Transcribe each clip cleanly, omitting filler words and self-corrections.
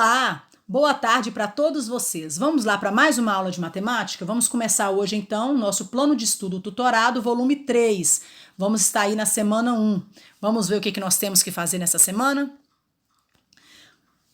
Olá, boa tarde para todos vocês. Vamos lá para mais uma aula de matemática? Vamos começar hoje então nosso plano de estudo tutorado, volume 3. Vamos estar aí na semana 1. Vamos ver o que nós temos que fazer nessa semana?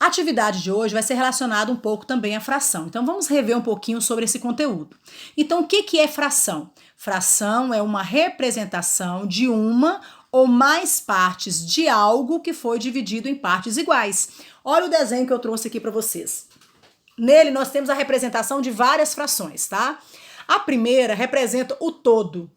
A atividade de hoje vai ser relacionada um pouco também à fração. Então vamos rever um pouquinho sobre esse conteúdo. Então o que é fração? Fração é uma representação de uma ou mais partes de algo que foi dividido em partes iguais. Olha o desenho que eu trouxe aqui para vocês. Nele nós temos a representação de várias frações, tá? A primeira representa o todo.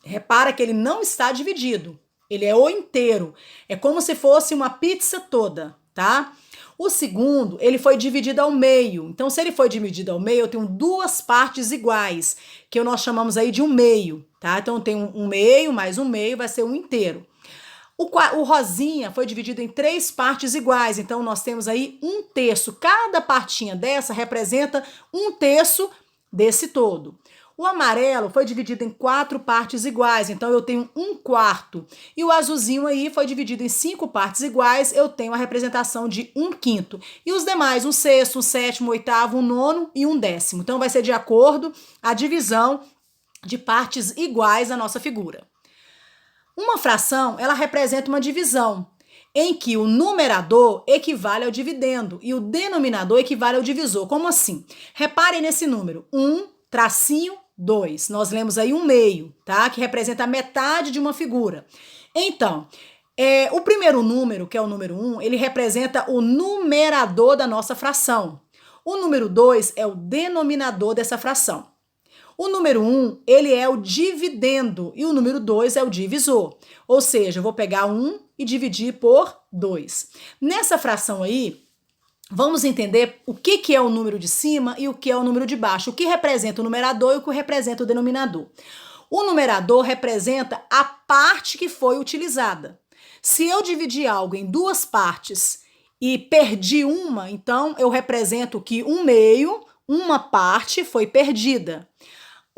Repara que ele não está dividido, ele é o inteiro. É como se fosse uma pizza toda, tá? O segundo, ele foi dividido ao meio. Então, se ele foi dividido ao meio, eu tenho duas partes iguais, que nós chamamos aí de um meio, tá? Então, eu tenho um meio mais um meio, vai ser um inteiro. O rosinha foi dividido em três partes iguais, então nós temos aí um terço. Cada partinha dessa representa um terço desse todo. O amarelo foi dividido em quatro partes iguais, então eu tenho um quarto. E o azulzinho aí foi dividido em cinco partes iguais, eu tenho a representação de um quinto. E os demais, um sexto, um sétimo, um oitavo, um nono e um décimo. Então vai ser de acordo a divisão de partes iguais da nossa figura. Uma fração, ela representa uma divisão, em que o numerador equivale ao dividendo e o denominador equivale ao divisor. Como assim? Reparem nesse número, 1-2. Nós lemos aí um meio, tá? Que representa a metade de uma figura. Então, o primeiro número, que é o número 1, ele representa o numerador da nossa fração. O número 2 é o denominador dessa fração. O número 1, ele é o dividendo e o número 2 é o divisor. Ou seja, eu vou pegar 1 e dividir por 2. Nessa fração aí, vamos entender o que é o número de cima e o que é o número de baixo. O que representa o numerador e o que representa o denominador. O numerador representa a parte que foi utilizada. Se eu dividir algo em duas partes e perdi uma, então eu represento que um meio, uma parte foi perdida.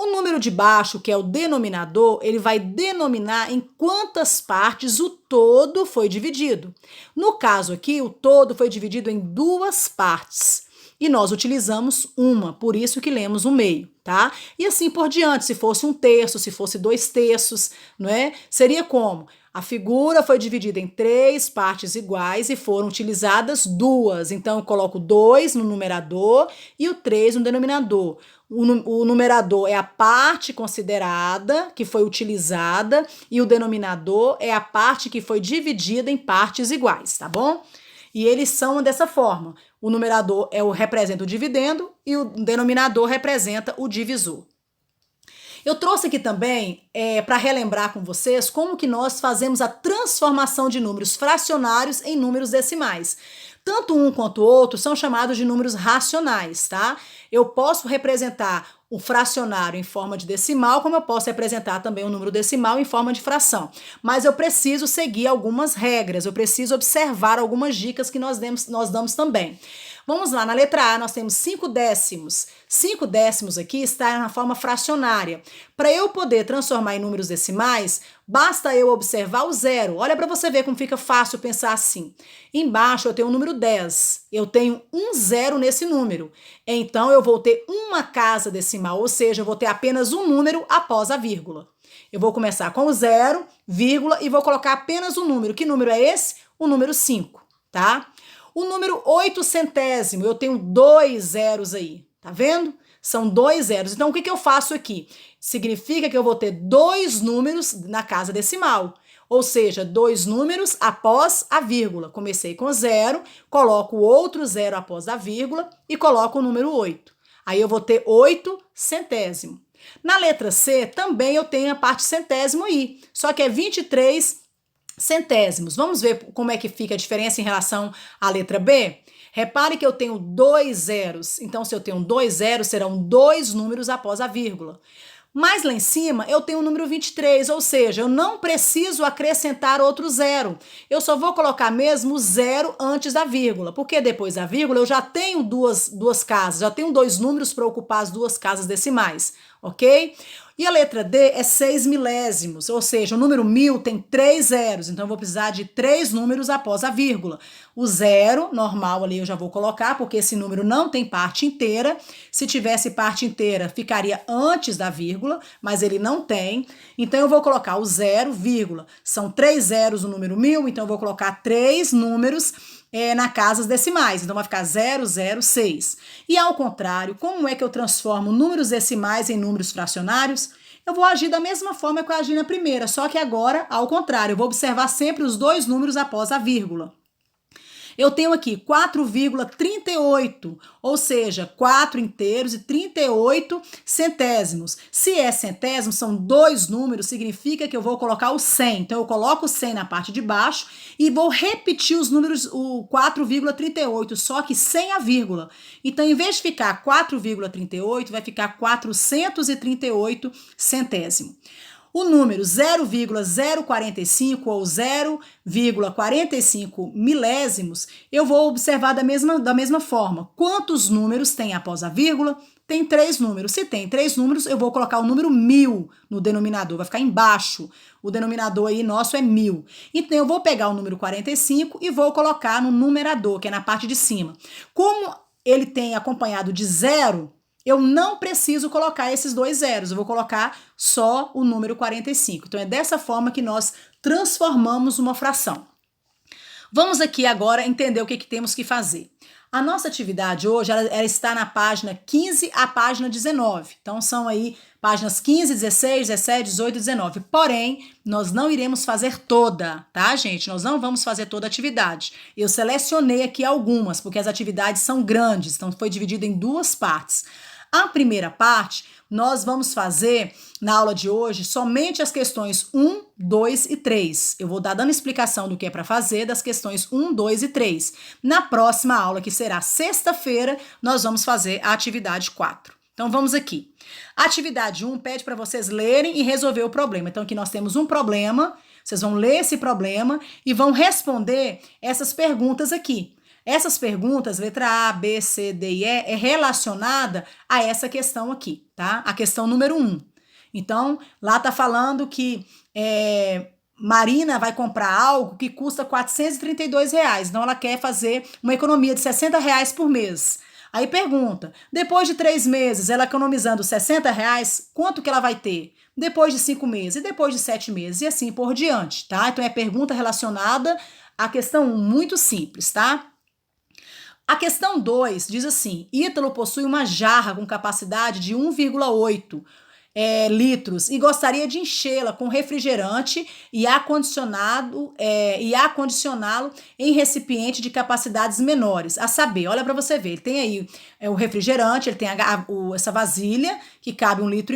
O número de baixo, que é o denominador, ele vai denominar em quantas partes o todo foi dividido. No caso aqui, o todo foi dividido em duas partes. E nós utilizamos uma, por isso que lemos um meio, tá? E assim por diante, se fosse um terço, se fosse 2/3, não é? Seria como? A figura foi dividida em três partes iguais e foram utilizadas duas. Então, eu coloco 2 no numerador e o 3 no denominador. O numerador é a parte considerada, que foi utilizada, e o denominador é a parte que foi dividida em partes iguais, tá bom? E eles são dessa forma. O numerador representa o dividendo e o denominador representa o divisor. Eu trouxe aqui também, para relembrar com vocês, como que nós fazemos a transformação de números fracionários em números decimais. Tanto um quanto o outro são chamados de números racionais, tá? Eu posso representar o fracionário em forma de decimal, como eu posso representar também o número decimal em forma de fração. Mas eu preciso seguir algumas regras, eu preciso observar algumas dicas que nós damos também. Vamos lá, na letra A nós temos 5 décimos. 5 décimos aqui está na forma fracionária. Para eu poder transformar em números decimais, basta eu observar o zero. Olha para você ver como fica fácil pensar assim. Embaixo eu tenho o número 10. Eu tenho um zero nesse número. Então eu vou ter uma casa decimal, ou seja, eu vou ter apenas um número após a vírgula. Eu vou começar com o zero, vírgula, e vou colocar apenas um número. Que número é esse? O número 5, tá? O número 800, eu tenho 2 zeros aí, tá vendo? São 2 zeros. Então, o que eu faço aqui? Significa que eu vou ter 2 números na casa decimal. Ou seja, 2 números após a vírgula. Comecei com 0, coloco outro 0 após a vírgula e coloco o número 8. Aí eu vou ter 8 centésimo. Na letra C, também eu tenho a parte centésimo aí, só que é 23 centésimos. Vamos ver como é que fica a diferença em relação à letra B? Repare que eu tenho 2 zeros, então se eu tenho 2 zeros, serão 2 números após a vírgula. Mas lá em cima eu tenho o número 23, ou seja, eu não preciso acrescentar outro zero. Eu só vou colocar mesmo o zero antes da vírgula, porque depois da vírgula eu já tenho duas casas, já tenho 2 números para ocupar as 2 casas decimais. ok? E a letra D é 6 milésimos, ou seja, o número 1000 tem 3 zeros, então eu vou precisar de 3 números após a vírgula. O zero, normal ali eu já vou colocar, porque esse número não tem parte inteira. Se tivesse parte inteira, ficaria antes da vírgula, mas ele não tem. Então eu vou colocar o zero, vírgula. São 3 zeros o número 1000, então eu vou colocar 3 números na casas decimais, então vai ficar 006. E ao contrário, como é que eu transformo números decimais em números fracionários? Eu vou agir da mesma forma que eu agi na primeira, só que agora ao contrário, eu vou observar sempre os dois números após a vírgula. Eu tenho aqui 4,38, ou seja, 4 inteiros e 38 centésimos. Se é centésimo, são dois números, significa que eu vou colocar o 100. Então, eu coloco o 100 na parte de baixo e vou repetir os números, o 4,38, só que sem a vírgula. Então, em vez de ficar 4,38, vai ficar 438 centésimo. O número 0,045 ou 0,45 milésimos, eu vou observar da mesma forma. Quantos números tem após a vírgula? Tem 3 números. Se tem 3 números, eu vou colocar o número 1000 no denominador, vai ficar embaixo. O denominador aí nosso é 1000. Então, eu vou pegar o número 45 e vou colocar no numerador, que é na parte de cima. Como ele tem acompanhado de 0, eu não preciso colocar esses 2 zeros, eu vou colocar só o número 45. Então, é dessa forma que nós transformamos uma fração. Vamos aqui agora entender o que temos que fazer. A nossa atividade hoje, ela está na página 15 à página 19. Então, são aí páginas 15, 16, 17, 18 e 19. Porém, nós não iremos fazer toda, tá, gente? Nós não vamos fazer toda a atividade. Eu selecionei aqui algumas, porque as atividades são grandes, então foi dividido em 2 partes. A primeira parte, nós vamos fazer, na aula de hoje, somente as questões 1, 2 e 3. Eu vou dar dando explicação do que é para fazer das questões 1, 2 e 3. Na próxima aula, que será sexta-feira, nós vamos fazer a atividade 4. Então, vamos aqui. A atividade 1 pede para vocês lerem e resolver o problema. Então, aqui nós temos um problema, vocês vão ler esse problema e vão responder essas perguntas aqui. Essas perguntas, letra A, B, C, D e E, é relacionada a essa questão aqui, tá? A questão número 1. Então, lá tá falando que Marina vai comprar algo que custa R$432. Então, ela quer fazer uma economia de R$60 por mês. Aí pergunta, depois de 3 meses, ela economizando R$60, quanto que ela vai ter? Depois de 5 meses e depois de 7 meses e assim por diante, tá? Então, é pergunta relacionada à questão 1, muito simples, tá? A questão 2 diz assim, Ítalo possui uma jarra com capacidade de 1,8 litros e gostaria de enchê-la com refrigerante e acondicioná-lo em recipiente de capacidades menores. A saber, olha para você ver, ele tem aí o refrigerante, ele tem essa vasilha que cabe 1,8 litro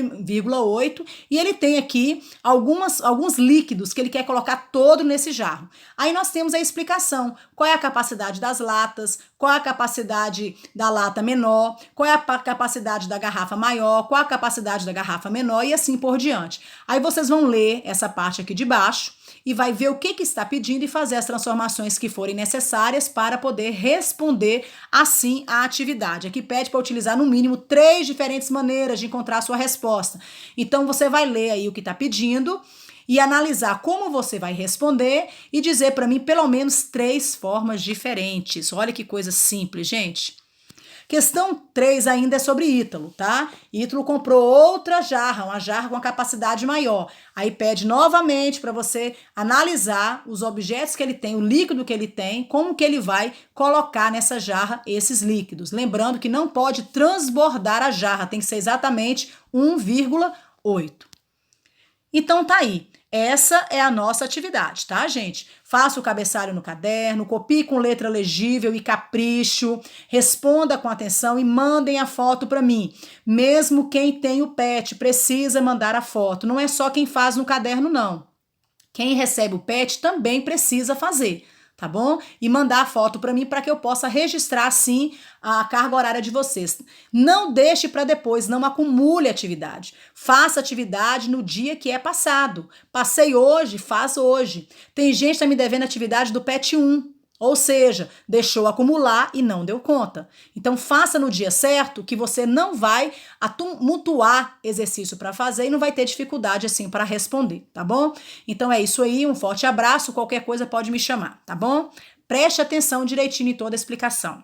e ele tem aqui alguns líquidos que ele quer colocar todo nesse jarro. Aí nós temos a explicação, qual é a capacidade das latas, qual é a capacidade da lata menor, qual é a capacidade da garrafa maior, qual é a capacidade da garrafa menor e assim por diante. Aí vocês vão ler essa parte aqui de baixo e vai ver o que está pedindo e fazer as transformações que forem necessárias para poder responder assim a atividade. Aqui pede para utilizar no mínimo 3 diferentes maneiras de encontrar a sua resposta. Então você vai ler aí o que está pedindo e analisar como você vai responder e dizer para mim pelo menos 3 formas diferentes. Olha que coisa simples, gente. Questão 3 ainda é sobre Ítalo, tá? Ítalo comprou outra jarra, uma jarra com a capacidade maior. Aí pede novamente para você analisar os objetos que ele tem, o líquido que ele tem, como que ele vai colocar nessa jarra esses líquidos. Lembrando que não pode transbordar a jarra, tem que ser exatamente 1,8. Então tá aí. Essa é a nossa atividade, tá, gente? Faça o cabeçalho no caderno, copie com letra legível e capricho, responda com atenção e mandem a foto para mim. Mesmo quem tem o PET precisa mandar a foto. Não é só quem faz no caderno, não. Quem recebe o PET também precisa fazer, tá bom? E mandar a foto para mim para que eu possa registrar, sim, a carga horária de vocês. Não deixe para depois, não acumule atividade. Faça atividade no dia que é passado. Passei hoje, faz hoje. Tem gente que está me devendo atividade do PET 1. Ou seja, deixou acumular e não deu conta. Então faça no dia certo que você não vai tumultuar exercício para fazer e não vai ter dificuldade assim para responder, tá bom? Então é isso aí, um forte abraço, qualquer coisa pode me chamar, tá bom? Preste atenção direitinho em toda a explicação.